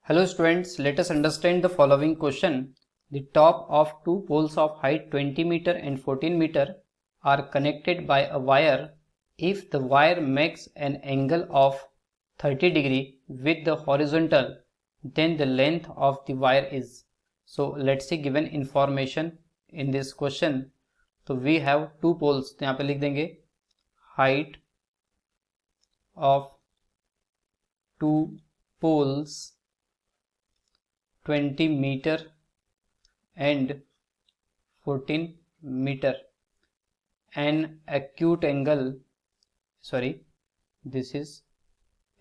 Hello students, let us understand the following question. The top of two poles of height 20 meter and 14 meter are connected by a wire. If the wire makes an angle of 30 degree with the horizontal, then the length of the wire is. So let's see given information in this question. तो we have two poles, तो यहाँ पे लिख देंगे height of two poles 20 meter and 14 meter. An acute angle, this is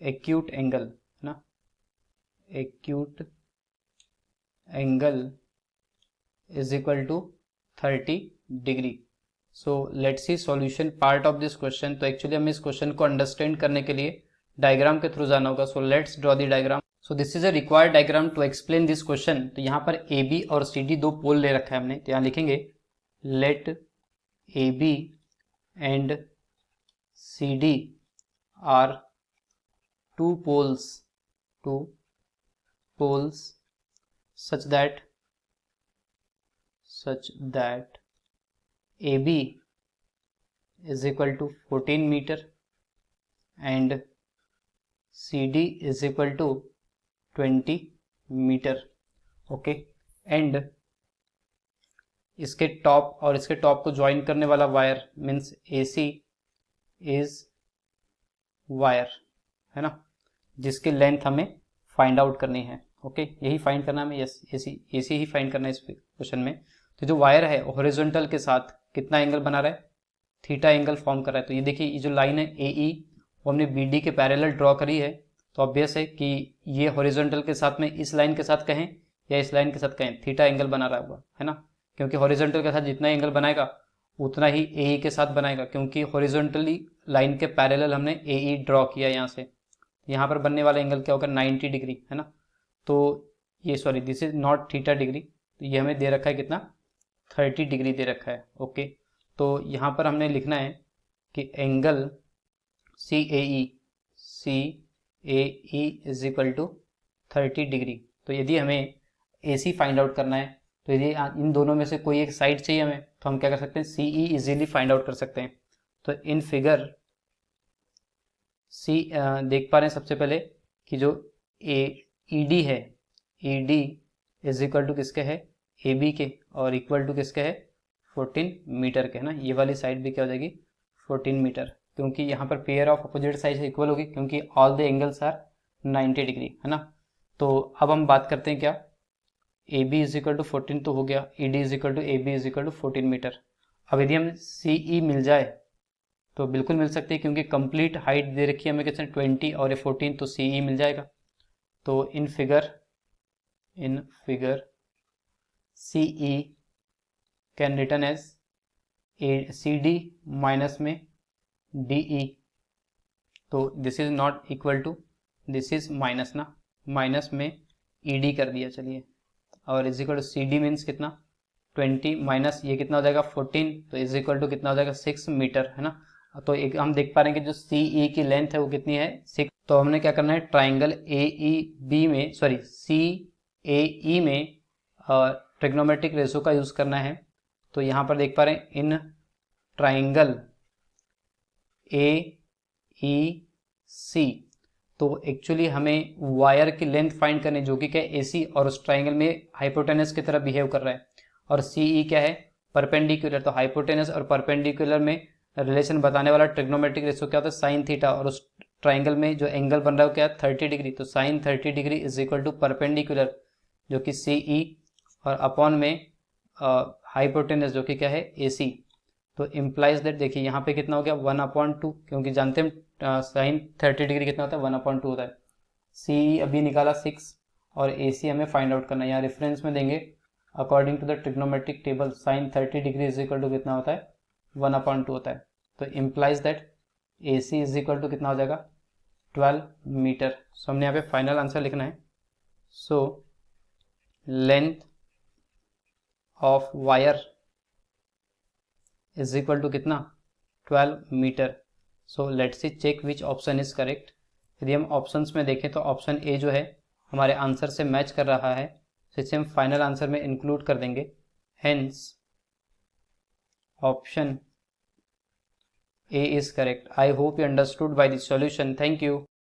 acute angle ना, acute angle is equal to 30 degree. So let's see solution part of this question. तो actually हमें इस question को अंडरस्टैंड करने के लिए diagram के through जाना होगा. So let's draw the diagram. So this is a required diagram to explain this question. तो यहाँ पर ए बी और सी डी दो पोल ले रखा है हमने. तो यहाँ लिखेंगे let A B and C D are two poles such that AB is equal to 14 meter and CD is equal to 20 meter. Okay, and इसके टॉप और इसके टॉप को ज्वाइन करने वाला wire means AC is wire है ना, जिसकी length हमें फाइंड आउट करनी है. ओके, यही फाइंड करना है हमें. यस, AC ही फाइंड करना है इस क्वेश्चन में. तो जो वायर है हॉरिजॉन्टल के साथ कितना एंगल बना रहा है, थीटा एंगल फॉर्म कर रहा है. तो ये देखिए, ये जो लाइन है AE वो हमने BD के पैरेलल ड्रॉ करी है. तो ऑब्वियस है कि ये हॉरिजॉन्टल के साथ में इस लाइन के साथ कहें या इस लाइन के साथ कहें, थीटा एंगल बना रहा होगा है ना, क्योंकि हॉरिजॉन्टल के साथ जितना एंगल बनाएगा उतना ही AE के साथ बनाएगा, क्योंकि हॉरिजॉन्टली लाइन के पैरेलल हमने AE ड्रॉ किया यहाँ से. यहाँ पर बनने वाला एंगल क्या होगा, 90 डिग्री है ना. तो ये this is not theta degree. तो ये हमें दे रखा है कितना, 30 डिग्री दे रखा है. ओके, तो यहाँ पर हमने लिखना है कि angle CAE is equal to 30 degree. तो यदि हमें AC फाइंड आउट करना है, तो यदि इन दोनों में से कोई एक साइड चाहिए हमें, तो हम क्या कर सकते हैं, CE इजीली फाइंड आउट कर सकते हैं. तो इन फिगर देख पा रहे हैं सबसे पहले कि जो ED है, ED इज इक्वल टू किसके है, AB के, और इक्वल टू किसके है, 14 मीटर के है ना. ये वाली साइड भी क्या हो जाएगी, 14 मीटर, क्योंकि यहाँ पर pair of opposite side equal होगी, क्योंकि all the angles are 90 degree है ना. तो अब हम बात करते हैं क्या, AB इज इक्वल टू 14 तो हो गया, ED is equal to AB is equal to 14 metre. अब यदि हम CE मिल जाए तो बिल्कुल मिल सकती है, क्योंकि कंप्लीट हाइट दे रखी है हमें कितने, 20 और ये 14, तो CE मिल जाएगा. तो in figure CE can return as CD minus में DE. तो this is not equal to, this is minus ना, माइनस में ED कर दिया चलिए, और is equal to CD means कितना, 20 माइनस ये कितना हो जाएगा 14, तो इज इक्वल टू कितना हो जाएगा 6 मीटर है ना. तो एक हम देख पा रहे हैं कि जो CE की लेंथ है वो कितनी है, 6. तो हमने क्या करना है, ट्राइंगल CAE में ट्रिग्नोमेट्रिक रेशो का यूज करना है. तो यहाँ पर देख पा रहे हैं इन ट्राइंगल AEC, तो एक्चुअली हमें वायर की लेंथ फाइंड करनी, जो कि क्या है AC, और उस ट्राइंगल में हाइपोटेनस की तरह बिहेव कर रहा है, और CE क्या है, परपेंडिकुलर. तो हाइपोटेनस और परपेंडिकुलर में रिलेशन बताने वाला ट्रिग्नोमेट्रिक रेशो क्या होता है, साइन थीटा, और उस ट्राइंगल में जो एंगल बन रहा है क्या है, 30 डिग्री. तो sine 30 degree is equal to perpendicular जो कि CE, और अपॉन में हाइपोटेनस जो कि क्या है AC. तो इम्प्लाइज दैट, देखिए यहाँ पे कितना हो गया 1/2, क्योंकि जानते हैं साइन 30 डिग्री कितना होता है, 1/2 होता है. CE अभी निकाला 6 और AC हमें फाइंड आउट करना है. यहाँ रेफरेंस में देंगे according to the trigonometric table sine 30 degree is equal to कितना होता है, 1/2 होता है. तो implies that AC is equal to कितना हो जाएगा, 12 मीटर. सो हमने यहाँ पे फाइनल आंसर लिखना है. So length of wire is equal to कितना, 12 metre. So let's see check which option is correct. यदि हम ऑप्शंस में देखें तो ऑप्शन ए जो है हमारे आंसर से मैच कर रहा है, तो इसे हम फाइनल आंसर में इंक्लूड कर देंगे। Hence option A is correct. I hope you understood by the solution. Thank you.